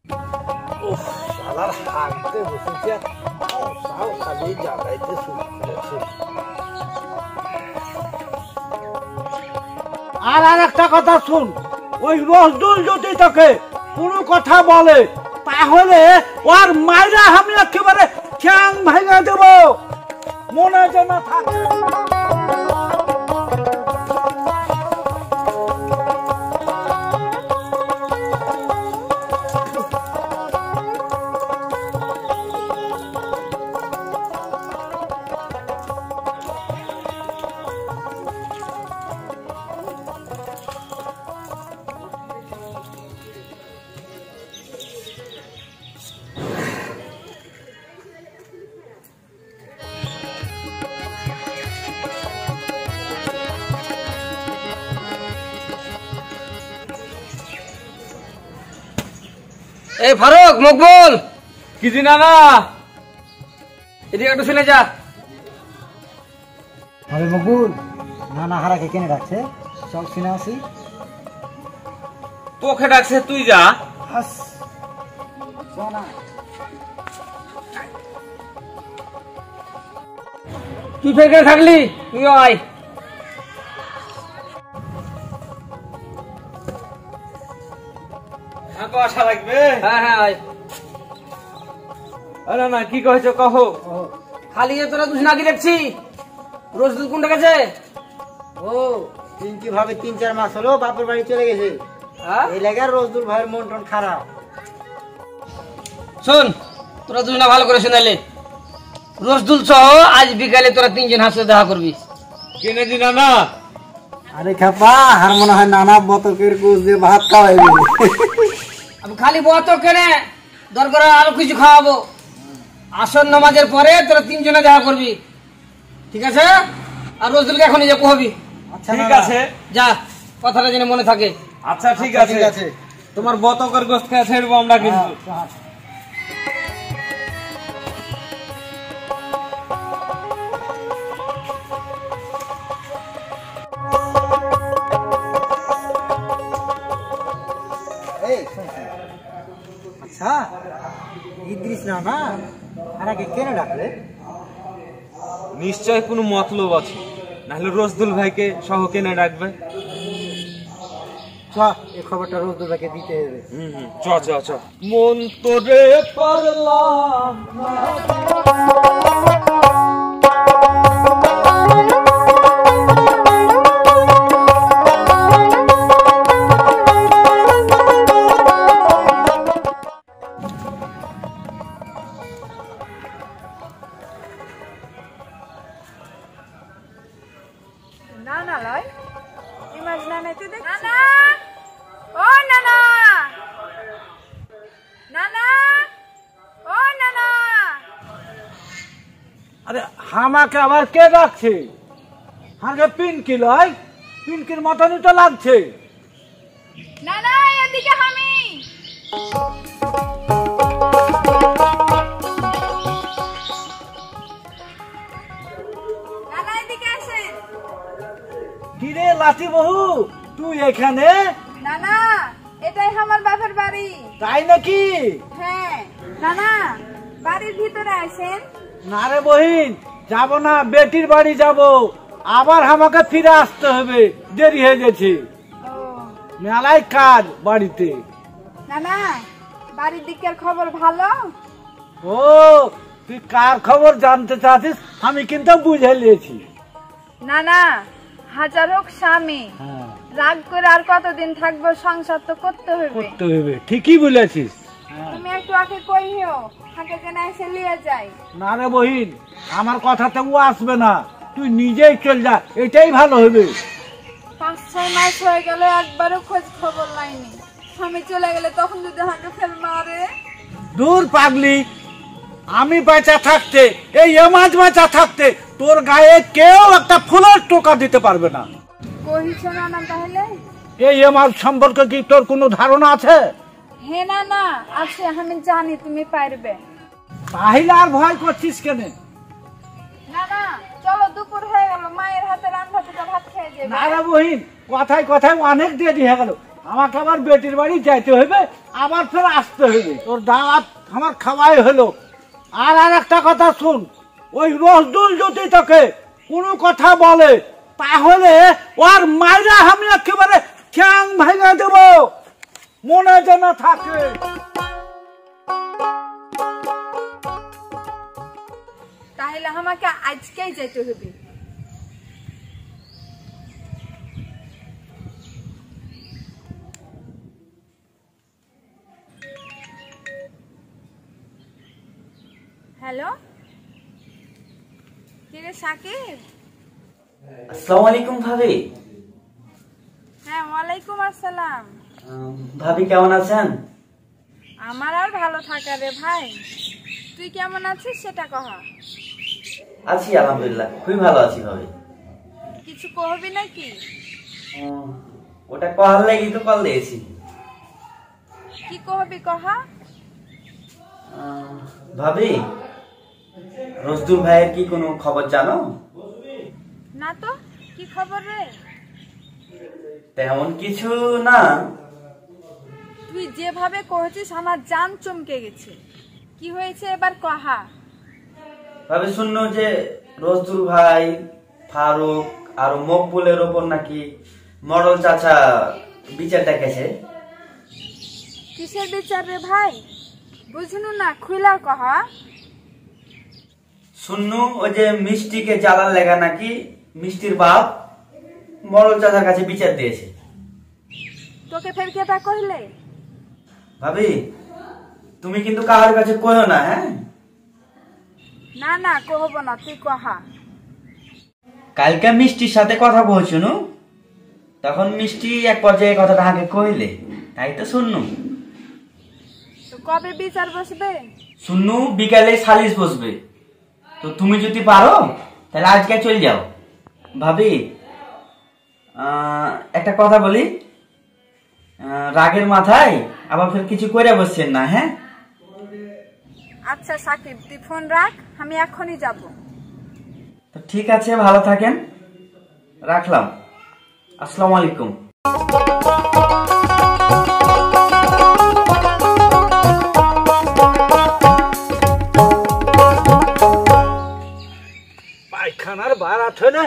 উফ, শালার হাঁটতে বসেছে, তাও খালি জ্বালাইতে শুরু করেছে। আর একটা কথা শুন, ওই রসদুল যদি তোকে কোনো কথা বলে তাহলে ওর মাইরা আমি একেবারে ঠ্যাং ভেঙে দেব, মনে যেন থাকে। এই ফারুক, মকবুল, কি দিনা না এদিকে একটু শুনে যা। আরে মকবুল, নানা হারাকে কেনে ডাকছে, চল শুনে আসি। তোকে ডাকছে, তুই যা। তুই ফেকে থাকলি, তুই আয়। আশা লাগবে। হ্যাঁ হ্যাঁ আয়। না না, কি কহেছ কহ। খালি তোরা দুজন আগে দেখছি, রোজদুল কোনটা গেছে? ও পিঙ্কি ভাবে 3-4 মাস হলো বাপের বাড়ি চলে গেছে, এই লাগার রোজদুল ভাইয়ের মন টন খারাপ। শোন, তোরা দুজনা ভালো করে শোনালে, রোজদুল সহ আজ বিকালে তোরা 3 জন হাসতে দেখা করবি। কেনে দিনা না? আরে খাপা, আর মনে হয় নানা বতকের গোশ দিয়ে ভাত খাওয়াইবে। আমি খালি বত কেনে, দরকার আরো কিছু খাওয়াবো। আসর নামাজের পরে তোরা 3 জনে দেখা করবি, ঠিক আছে? আর রোজদুলকে এখনই যে কহবি। আচ্ছা ঠিক আছে, যা, কথাটা যেন মনে থাকে। আচ্ছা ঠিক আছে। তোমার বতকের গোশত খেয়ে ছেড়বো আমরা কিন্তু। আচ্ছা ইদ্রিস নানা হারাকে কেনে ডাকলে? নিশ্চয় কোনো মতলব আছে, নাহলে রসদুল ভাইকে সহ কেনে ডাকবে। চ, এই খবরটা রোজদুল ভাইকে দিতে হবে। চ চ চ। মন তোরে পারলাম নানা লয় ইমাজ নানাইতে দেখ। নানা, ও নানা, নানা, ও নানা। আরে আমাকে আবার কে ডাকছে? আমাকে পিনকি লয়, পিনকির মতনই তো লাগছে। নানা এদিকে আমি। নানা এদিকে আসেন। কিরে লাঠি বহু, তুই এখানে? নানা এটাই আমার বাপের বাড়ি। তাই নাকি? হ্যাঁ নানা, বাড়ির ভিতরে আসেন। না রে বহিন, যাব না, বেটির বাড়ি যাব, আবার আমাকে ফিরে আসতে হবে, দেরি হয়ে গেছে। ও মেলায় কাজ বাড়িতে। নানা, বাড়ির দিকের খবর ভালো? ও, তুই কার খবর জানতে চাচ্ছিস আমি কিন্তু বুঝে নিয়েছি। নানা, হাজার হোক স্বামী, রাগ করে আর কতদিন থাকবো, সংসার তো করতে হবে। করতে হবে, ঠিকই বলেছিস। তুমি একটু আগে কইও, থাকে কেন এসে নিয়ে যাই। না রে বহিন, আমার কথাতে ও আসবে না, তুই নিজেই চল যা, এটাই ভালো হবে। 5-6 মাস হয়ে গেল, একবারও খোঁজ খবর লাইনি। স্বামী চলে গেলে তখন যদি আমাকে ফেল মারে। দূর পাগলি, আমি বাঁচা থাকতে, এই এমাজ বাঁচা থাকতে তোর গায়ে কেউ একটা ফুলের টোকা দিতে পারবে না। কহিছ নানা তাহলে? এই এমাজ সম্পর্কে কি তোর কোনো ধারণা আছে? হে নানা আছে, আমি জানি তুমি পারবে। তাহলে আর ভয় করছিস কেন? নানা চলো, দুপুর হয়ে গেল, মায়ের হাতে রান্না থেকে ভাত খেয়ে যাবে। না রে বহিন, কথায় কথায় অনেক দেরি হয়ে গেল, আমাকে আবার বেটির বাড়ি যাইতে হবে, আবার ফের আসতে হইবে। তোর দাওয়াত আমার খাওয়াই হলো। আর একটা কথা শুন, ওই রসদুল যদি তোকে কোনো কথা বলে তাহলে ওর মাইরা আমি একেবারে ঠ্যাং ভেঙে দেব, মনে যেন থাকে। তাহলে আমাকে আজকেই যেতে হবে। হ্যালো, কিরে সাকিব? আসসালামু আলাইকুম ভাবি। হ্যাঁ, ওয়ালাইকুম আসসালাম। ভাবি কেমন আছেন? আমার আর ভালো থাকা রে ভাই, তুই কেমন আছিস সেটা কহা। আছি আলহামদুলিল্লাহ, খুবই ভালো আছি ভাবি। কিছু কহবি নাকি? ওটা কল লাগি তো কল দিয়েছি। কি কহবি কহা। ভাবি, রসদুল ভাইয়ের কি কোনো খবর জানো? না তো, কি খবর রে? তেমন কিছু না। তুই যেভাবে কহেছিস আমার জান চমকে গেছে। কি হয়েছে এবার কহা। ভাবি শুনলো যে রসদুল ভাই, ফারুক আর মকবুলের ওপর নাকি মডেল চাচা বিচার ডেকেছে। কিসের বিচার রে ভাই? বুঝনু না, খুইলা কহা। শুননু ওই যে মিষ্টিকে জ্বালার লেগা নাকি মিষ্টির বাপ মডেল চাচার কাছে বিচার দিয়েছে। তোকে ফের কেটা কইলে? ভাবি তুমি কিন্তু কারোর কাছে কইও না, হ্যাঁ? না না, কহব না, তুই কহা। কালকে মিষ্টির সাথে কথা বলছুনু, তখন মিষ্টি এক পর্যায়ে কথাটা আগে কইলে, তাই তো শুননু। তো কবে বিচার বসবে? শুননু বিকালে সালিশ বসবে, তো তুমি যদি পারো তাহলে আজকে চলে যাও। ভাবি একটা কথা বলি, রাগের মাথায় আবার ফের কিছু করে বসছেন না, হ্যাঁ? আচ্ছা সাকিব, তুই ফোন রাখ, আমি এখনই যাব। তো ঠিক আছে, ভালো থাকেন, রাখলাম। আসসালামু আলাইকুম। পায়খানার বারাত হলে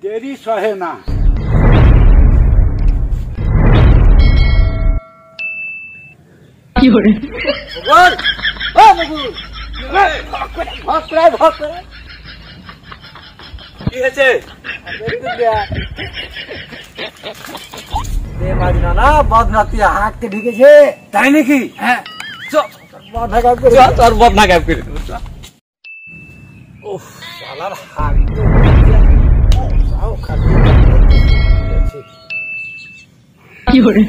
দেরি সহে না। বদনাতি হাঁকতে ঢুকেছে, তাই নাকি? হ্যাঁ, তোর বদনা গায়েব করে ওহ, শালার হাত তো সাও খালি। কি করে?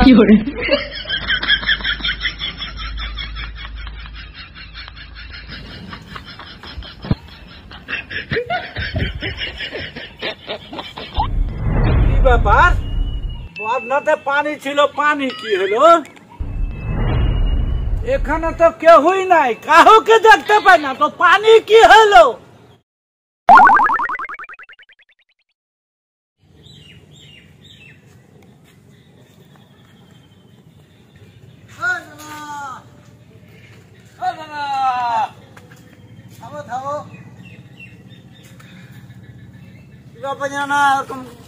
কি করে? কি ব্যাপার? বদনাতে পানি ছিল, পানি কি হলো? এখানে তো কেউই নাই, কাউকে দেখতে পাই না, তো পানি কি হলো?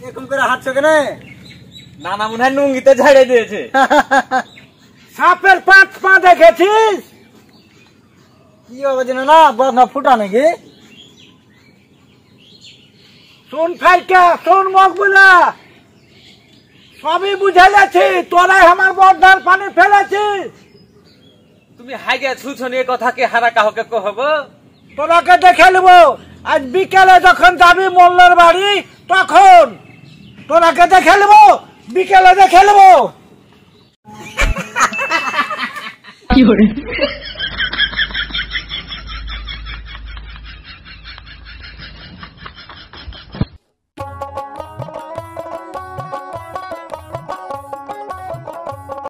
এরকম করে হাঁটছো কেন? নানা মনে হয় নুঙ্গিতে ঝাড়ে দিয়েছে। সাপের 5 পা দেখেছিস? কি হবে যেন না, বদনা ফুটা নাকি? শোন ফাইকা, শোন মকবুলা, সবই বুঝে গেছি, তোরাই আমার বদনার পানি ফেলেছিস। তুমি হাইগে ছুছো নিয়ে কথা কে হারা কাহকে কহব? তোরাকে দেখে নেবো আজ বিকেলে যখন যাবি মোল্লার বাড়ি, তখন তোরাকে দেখে নেবো, বিকেলে দেখে নেবো। কি করে?